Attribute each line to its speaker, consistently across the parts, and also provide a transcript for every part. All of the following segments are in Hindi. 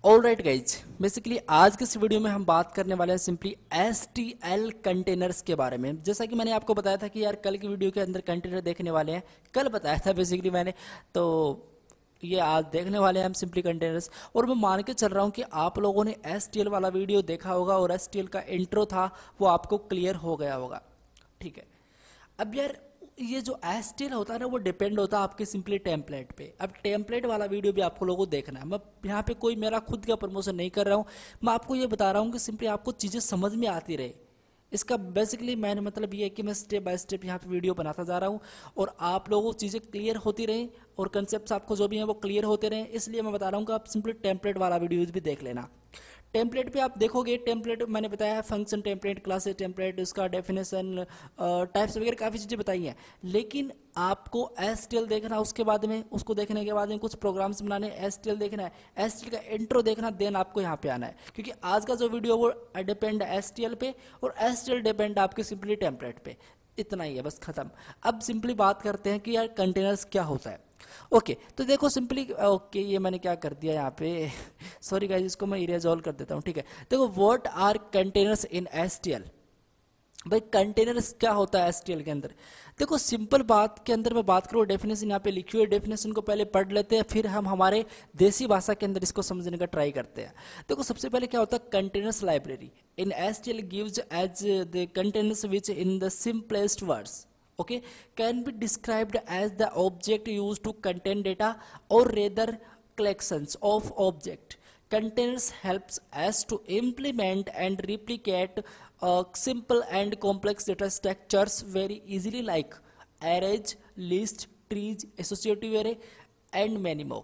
Speaker 1: ऑलराइट गाइज, बेसिकली आज के इस वीडियो में हम बात करने वाले हैं सिंपली STL कंटेनर्स के बारे में। जैसा कि मैंने आपको बताया था कि यार कल की वीडियो के अंदर कंटेनर देखने वाले हैं, कल बताया था बेसिकली मैंने, तो ये आज देखने वाले हैं हम सिंपली कंटेनर्स। और मैं मान के चल रहा हूँ कि आप लोगों ने STL वाला वीडियो देखा होगा और STL का इंट्रो था वो आपको क्लियर हो गया होगा। ठीक है, अब यार ये जो STL होता है ना वो डिपेंड होता है आपके सिंपली टेम्पलेट पे। अब टेम्पलेट वाला वीडियो भी आपको लोगों को देखना है। मैं यहाँ पे कोई मेरा खुद का प्रमोशन नहीं कर रहा हूँ, मैं आपको ये बता रहा हूँ कि सिंपली आपको चीज़ें समझ में आती रहे। इसका बेसिकली मैंने मतलब ये है कि मैं स्टेप बाय स्टेप यहाँ पे वीडियो बनाता जा रहा हूँ और आप लोगों को चीज़ें क्लियर होती रहें और कंसेप्ट आपको जो भी हैं वो क्लियर होते रहें, इसलिए मैं बता रहा हूँ कि आप सिंपली टेम्पलेट वाला वीडियोज़ भी देख लेना। टेम्पलेट पे आप देखोगे, टेम्पलेट मैंने बताया है फंक्शन टेम्पलेट, क्लासेस टेम्पलेट, उसका डेफिनेशन, टाइप्स वगैरह काफ़ी चीज़ें बताई हैं। लेकिन आपको STL देखना, उसके बाद में उसको देखने के बाद में कुछ प्रोग्राम्स बनाने, STL देखना है, STL का इंट्रो देखना, देन आपको यहाँ पे आना है, क्योंकि आज का जो वीडियो वो डिपेंड है STL पे और STL डिपेंड आपके सिंपली टेम्पलेट पे। इतना ही है, बस खत्म। अब सिंपली बात करते हैं कि यार कंटेनर्स क्या होता है। ओके तो देखो सिंपली, ओके ये मैंने क्या कर दिया यहाँ पे सॉरी गाइस, इसको मैं इरेज ऑल कर देता हूँ। ठीक है, देखो what are containers in STL। भाई कंटेनर्स क्या होता है STL के अंदर। देखो सिंपल बात के अंदर मैं बात करूँ, डेफिनेशन यहाँ पे लिखी हुई है, डेफिनेशन को पहले पढ़ लेते हैं, फिर हम हमारे देसी भाषा के अंदर इसको समझने का ट्राई करते हैं। देखो सबसे पहले क्या होता है, containers library in STL gives as the containers which in the simplest words okay can be described as the object used to contain data or rather collections of object. Containers helps us to implement and replicate simple and complex data structures very easily like arrays, list, trees, associative array and many more.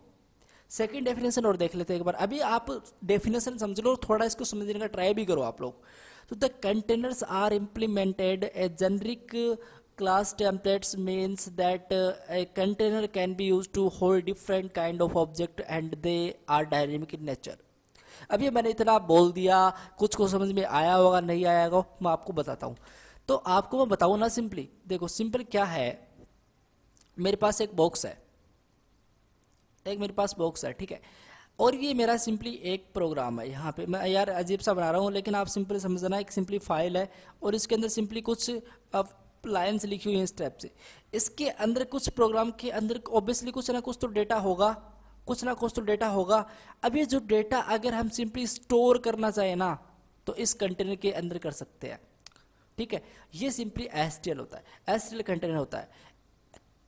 Speaker 1: Second definition और देख लेते हैं एक बार। अभी आप डेफिनेशन समझ लो, थोड़ा इसको समझने का ट्राई भी करो आप लोग। तो the containers are implemented a generic class templates means that a container can be used to hold different kind of object and they are dynamic in nature. अभी मैंने इतना बोल दिया, कुछ को समझ में आया होगा नहीं आया होगा, मैं आपको बताता हूँ। तो आपको मैं बताऊँ ना सिंपली, देखो सिंपल क्या है, मेरे पास एक बॉक्स है, मेरे पास बॉक्स है, ठीक है, और ये मेरा सिंपली एक प्रोग्राम है। यहाँ पे मैं यार अजीब सा बना रहा हूँ, लेकिन आप सिंपली समझना, एक सिंपली फाइल है और इसके अंदर सिंपली कुछ लाइन्स लिखी हुई हैं इस टाइप से। इसके अंदर कुछ प्रोग्राम के अंदर ऑब्वियसली कुछ ना कुछ तो डेटा होगा, कुछ ना कुछ तो डेटा होगा। अब ये जो डेटा अगर हम सिंपली स्टोर करना चाहें ना, तो इस कंटेनर के अंदर कर सकते हैं। ठीक है, ये सिंपली STL होता है, STL कंटेनर होता है।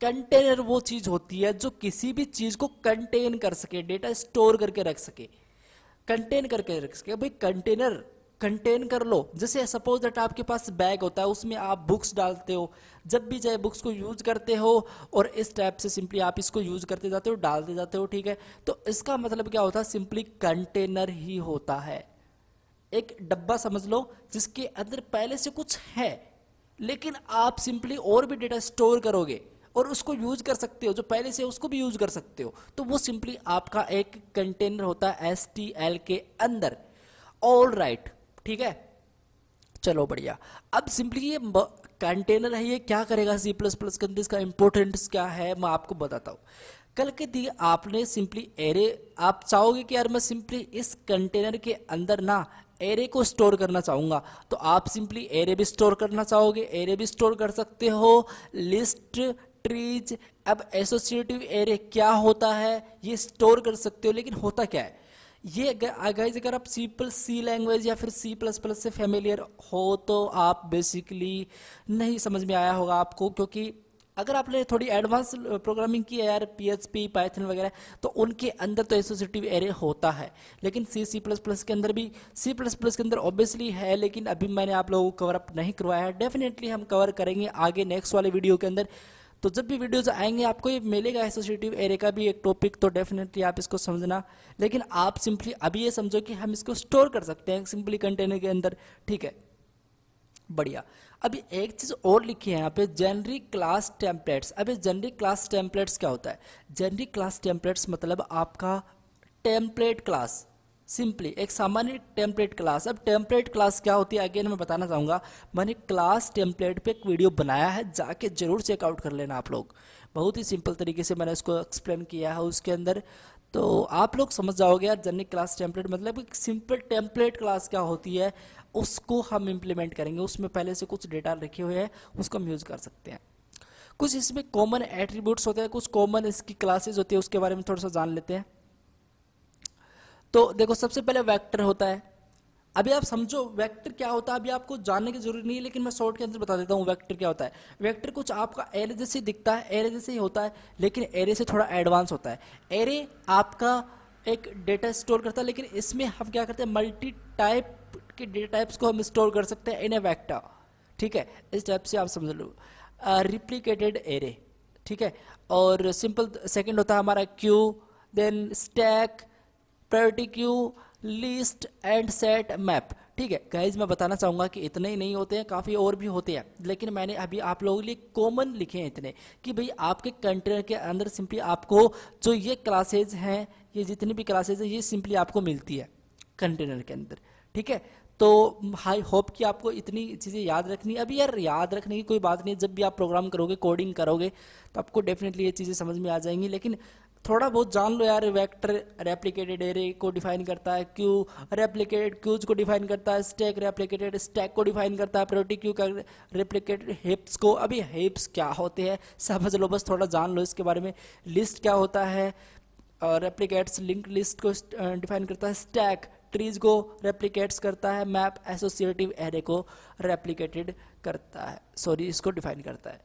Speaker 1: कंटेनर वो चीज होती है जो किसी भी चीज को कंटेन कर सके, डेटा स्टोर करके रख सके, कंटेन करके रख सके। भाई कंटेनर कंटेन कर लो, जैसे सपोज दैट आपके पास बैग होता है, उसमें आप बुक्स डालते हो, जब भी चाहे बुक्स को यूज करते हो और इस टाइप से सिंपली आप इसको यूज करते जाते हो, डालते जाते हो। ठीक है, तो इसका मतलब क्या होता है, सिंपली कंटेनर ही होता है। एक डब्बा समझ लो जिसके अंदर पहले से कुछ है, लेकिन आप सिंपली और भी डेटा स्टोर करोगे और उसको यूज कर सकते हो, जो पहले से उसको भी यूज कर सकते हो, तो वो सिंपली आपका एक कंटेनर होता है STL के अंदर। ऑल राइट, ठीक है, चलो बढ़िया। अब सिंपली ये कंटेनर है, ये क्या करेगा C++ के अंदर, इसका इंपॉर्टेंस क्या है मैं आपको बताता हूँ। कल के दिए आपने सिंपली एरे, आप चाहोगे कि यार मैं सिंपली इस कंटेनर के अंदर ना एरे को स्टोर करना चाहूंगा, तो आप सिंपली एरे भी स्टोर करना चाहोगे, एरे भी स्टोर कर सकते हो, लिस्ट, ट्रीज। अब एसोसिएटिव एरे क्या होता है ये स्टोर कर सकते हो, लेकिन होता क्या है ये गाइस, अगर आप C लैंग्वेज या फिर C++ से फेमिलियर हो तो आप बेसिकली नहीं समझ में आया होगा आपको, क्योंकि अगर आपने थोड़ी एडवांस प्रोग्रामिंग की है यार, PHP, पाइथन वगैरह, तो उनके अंदर तो एसोसिएटिव एरे होता है। लेकिन C++ के अंदर भी, C++ के अंदर ऑब्वियसली है, लेकिन अभी मैंने आप लोगों को कवर अप नहीं करवाया है। डेफिनेटली हम कवर करेंगे आगे नेक्स्ट वाले वीडियो के अंदर। तो जब भी वीडियोज आएंगे आपको ये मिलेगा एसोसिएटिव एरे का भी एक टॉपिक, तो डेफिनेटली आप इसको समझना। लेकिन आप सिंपली अभी ये समझो कि हम इसको स्टोर कर सकते हैं सिंपली कंटेनर के अंदर। ठीक है, बढ़िया। अभी एक चीज और लिखी है यहाँ पे, जेनरिक क्लास टेम्पलेट्स। अभी जेनरिक क्लास टेम्पलेट्स क्या होता है, जेनरिक क्लास टेम्पलेट्स मतलब आपका टेम्पलेट क्लास, सिंपली एक सामान्य टेम्पलेट क्लास। अब टेम्पलेट क्लास क्या होती है अगेन मैं बताना चाहूँगा, मैंने क्लास टेम्पलेट पे एक वीडियो बनाया है, जाके जरूर चेकआउट कर लेना आप लोग। बहुत ही सिंपल तरीके से मैंने इसको एक्सप्लेन किया है उसके अंदर। तो आप लोग समझ जाओगे यार जेनिक क्लास टेम्पलेट मतलब एक सिंपल टेम्पलेट क्लास क्या होती है, उसको हम इम्प्लीमेंट करेंगे। उसमें पहले से कुछ डेटा रखे हुए हैं, उसको हम यूज़ कर सकते हैं। कुछ इसमें कॉमन एट्रीब्यूट्स होते हैं, कुछ कॉमन इसकी क्लासेस होती है, उसके बारे में थोड़ा सा जान लेते हैं। तो देखो सबसे पहले वेक्टर होता है। अभी आप समझो वेक्टर क्या होता है, अभी आपको जानने की जरूरत नहीं है, लेकिन मैं शॉर्ट के अंदर बता देता हूँ वेक्टर क्या होता है। वेक्टर कुछ आपका एरे जैसे दिखता है, एरे जैसे ही होता है, लेकिन एरे से थोड़ा एडवांस होता है। एरे आपका एक डेटा स्टोर करता है, लेकिन इसमें हम क्या करते हैं, मल्टी टाइप के डेटा टाइप्स को हम स्टोर कर सकते हैं इन ए वेक्टर। ठीक है, इस टाइप से आप समझ लो रिप्लिकेटेड एरे। ठीक है, और सिंपल सेकंड होता है हमारा queue, then stack, priority queue, list and set map. ठीक है गाइज, मैं बताना चाहूँगा कि इतने ही नहीं होते हैं, काफ़ी और भी होते हैं, लेकिन मैंने अभी आप लोगों के लिए कॉमन लिखे हैं इतने कि भाई आपके कंटेनर के अंदर सिंपली आपको जो ये क्लासेज हैं, ये जितनी भी क्लासेज हैं, ये सिंपली आपको मिलती है कंटेनर के अंदर। ठीक है, तो आई होप कि आपको इतनी चीज़ें याद रखनी। अभी यार याद रखने की कोई बात नहीं, जब भी आप प्रोग्राम करोगे, कोडिंग करोगे, तो आपको डेफिनेटली ये चीज़ें समझ में आ जाएंगी, लेकिन थोड़ा बहुत जान लो यार। वेक्टर रेप्लिकेटेड एरे को डिफाइन करता है, क्यू रेप्लिकेटेड क्यूज को डिफाइन करता है, स्टैक रेप्लिकेटेड स्टैक को डिफाइन करता है, प्रायोरिटी क्यू का रेप्लिकेटेड हिप्स को। अभी हिप्स क्या होते हैं समझ लो, बस थोड़ा जान लो इसके बारे में। लिस्ट क्या होता है, रेप्लिकेट्स लिंक लिस्ट को डिफाइन करता है, स्टैक ट्रीज को रेप्लिकेट्स करता है, मैप एसोसिएटिव एरे को रेप्लिकेटेड करता है, सॉरी इसको डिफाइन करता है।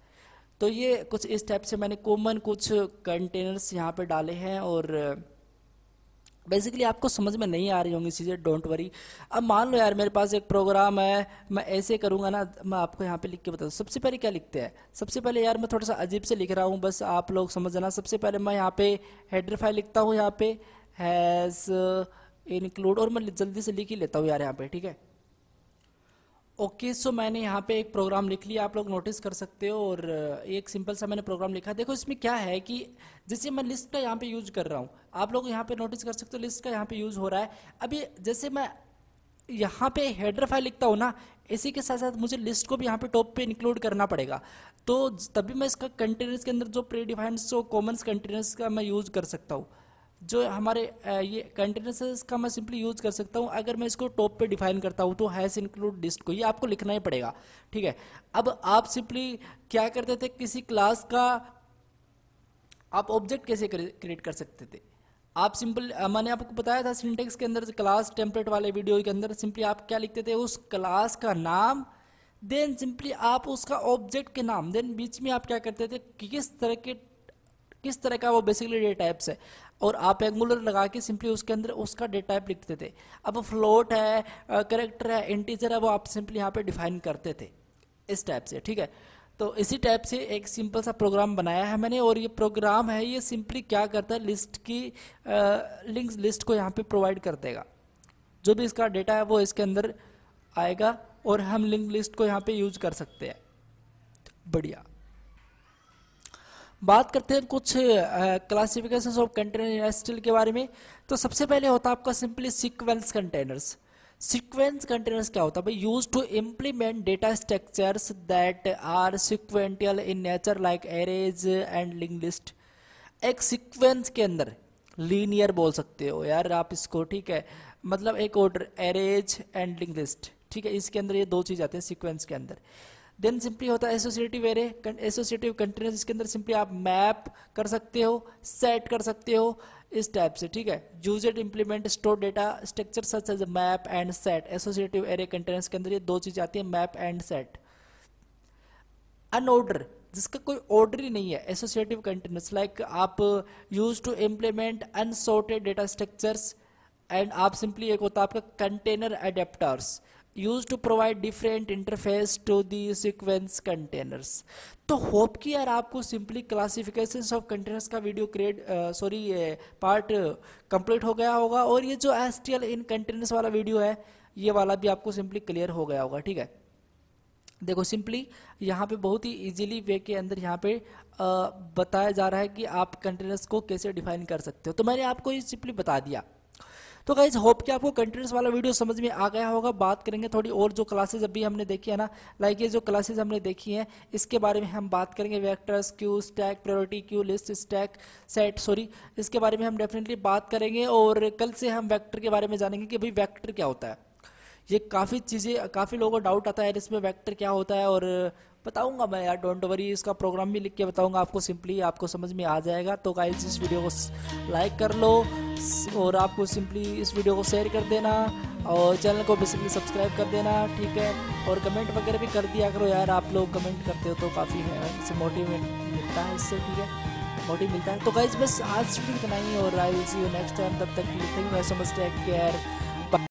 Speaker 1: तो ये कुछ इस टाइप से मैंने कॉमन कुछ कंटेनर्स यहाँ पे डाले हैं, और बेसिकली आपको समझ में नहीं आ रही होंगी चीज़ें, डोंट वरी। अब मान लो यार मेरे पास एक प्रोग्राम है, मैं ऐसे करूँगा ना, मैं आपको यहाँ पे लिख के बता दूँ। सबसे पहले क्या लिखते हैं, सबसे पहले यार मैं थोड़ा सा अजीब से लिख रहा हूँ, बस आप लोग समझना। सबसे पहले मैं यहाँ पे हेडर फाइल लिखता हूँ, यहाँ पे हैज़ इंक्लूड, और मैं जल्दी से लिख ही लेता हूँ यार यहाँ पे। ठीक है, ओके सो मैंने यहाँ पे एक प्रोग्राम लिख लिया, आप लोग नोटिस कर सकते हो, और एक सिंपल सा मैंने प्रोग्राम लिखा। देखो इसमें क्या है कि जैसे मैं लिस्ट का यहाँ पे यूज कर रहा हूँ, आप लोग यहाँ पे नोटिस कर सकते हो लिस्ट का यहाँ पे यूज हो रहा है। अभी जैसे मैं यहाँ पे हेडर फाइल लिखता हूँ ना, इसी के साथ साथ मुझे लिस्ट को भी यहाँ पे टॉप पे इंक्लूड करना पड़ेगा, तो तभी मैं इसका कंटेनर्स के अंदर जो प्री डिफाइंड जो कॉमन कंटेनर्स का मैं यूज कर सकता हूँ। जो हमारे ये कंटेनर्स का मैं सिंपली यूज कर सकता हूँ। अगर मैं इसको टॉप पे डिफाइन करता हूँ तो हैज़ इंक्लूड लिस्ट को, ये आपको लिखना ही पड़ेगा। ठीक है, अब आप सिंपली क्या करते थे, किसी क्लास का आप ऑब्जेक्ट कैसे क्रिएट कर सकते थे। आप सिंपल मैंने आपको बताया था सिंटेक्स के अंदर, क्लास टेम्पलेट वाले वीडियो के अंदर, सिंपली आप क्या लिखते थे, उस क्लास का नाम, देन सिंपली आप उसका ऑब्जेक्ट के नाम, देन बीच में आप क्या करते थे, किस तरह का वो बेसिकली डेटा टाइप्स है, और आप एंगुलर लगा के सिंपली उसके अंदर उसका डेटा टाइप लिखते थे। अब फ्लोट है, कैरेक्टर है, इंटीजर है, वो आप सिंपली यहाँ पे डिफाइन करते थे इस टाइप से। ठीक है, तो इसी टाइप से एक सिंपल सा प्रोग्राम बनाया है मैंने, और ये प्रोग्राम है ये सिंपली क्या करता है, लिस्ट की लिंक्स लिस्ट को यहाँ पे प्रोवाइड कर देगा। जो भी इसका डेटा है वो इसके अंदर आएगा, और हम लिंक लिस्ट को यहाँ पे यूज कर सकते हैं। बढ़िया, बात करते हैं कुछ क्लासिफिकेशंस ऑफ कंटेनर एसटीएल के बारे में। तो सबसे पहले होता है आपका simply sequence containers. Sequence containers क्या होता है भाई, use to implement data structures that are sequential in nature like arrays and link list. एक सीक्वेंस के अंदर लीनियर बोल सकते हो यार आप इसको। ठीक है, मतलब एक order, arrays and link list. ठीक है, इसके अंदर ये दो चीज आते हैं सीक्वेंस के अंदर। देन सिंपली होता है एसोसिएटिव एरे, एसोसिएटिव कंटेनर्स, इसके अंदर सिंपली आप मैप कर सकते हो, सेट कर सकते हो इस टाइप से। ठीक है, use it implement store data structure such as map and set. Associative array containers के अंदर ये दो चीज आती है, मैप एंड सेट। अनऑर्डर, जिसका कोई ऑर्डर ही नहीं है, एसोसिएटिव कंटेनर्स लाइक आप use to implement unsorted data structures, and आप सिंपली एक होता है आपका container adapters use to provide different interface to the sequence containers. तो होप कि यार आपको सिंपली क्लासिफिकेशंस ऑफ कंटेनर्स का वीडियो पार्ट कंप्लीट हो गया होगा, और ये जो एसटीएल इन कंटेनर्स वाला वीडियो है, ये वाला भी आपको सिंपली क्लियर हो गया होगा। ठीक है, देखो सिंपली यहाँ पे बहुत ही इजीली वे के अंदर यहाँ पे बताया जा रहा है कि आप कंटेनर्स को कैसे डिफाइन कर सकते हो। तो मैंने आपको ये सिंपली बता दिया। तो गाइज होप कि आपको कंटिन्यूस वाला वीडियो समझ में आ गया होगा। बात करेंगे थोड़ी और जो क्लासेज अभी हमने देखी है ना, लाइक ये जो क्लासेज हमने देखी हैं इसके बारे में हम बात करेंगे। Vectors, Q, stack, priority queue, list, stack, set, sorry, इसके बारे में हम डेफिनेटली बात करेंगे। और कल से हम वेक्टर के बारे में जानेंगे कि भाई वेक्टर क्या होता है। ये काफ़ी चीज़ें, काफ़ी लोगों को डाउट आता है इसमें वेक्टर क्या होता है, और बताऊंगा मैं यार, डोंट वरी, इसका प्रोग्राम भी लिख के बताऊंगा आपको, सिंपली आपको समझ में आ जाएगा। तो गाइस इस वीडियो को लाइक कर लो और आपको सिंपली इस वीडियो को शेयर कर देना और चैनल को बेसिकली सब्सक्राइब कर देना, ठीक है। और कमेंट वगैरह भी कर दिया करो यार, आप लोग कमेंट करते हो तो काफ़ी इससे मोटिवेट मिलता है, इससे ठीक है, मोटिव मिलता है। तो गाइस बस आज वीडियो इतना ही और I will see you next time. तब तक thank you so much, take care.